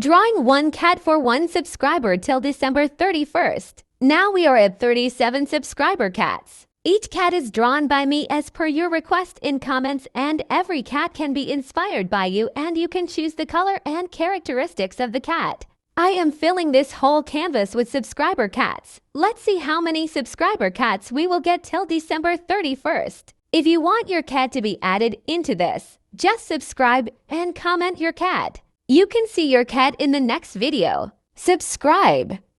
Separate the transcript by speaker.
Speaker 1: Drawing one cat for one subscriber till December 31st. Now we are at 37 subscriber cats. Each cat is drawn by me as per your request in comments, and every cat can be inspired by you, and you can choose the color and characteristics of the cat. I am filling this whole canvas with subscriber cats. Let's see how many subscriber cats we will get till December 31st. If you want your cat to be added into this, just subscribe and comment your cat. You can see your cat in the next video. Subscribe.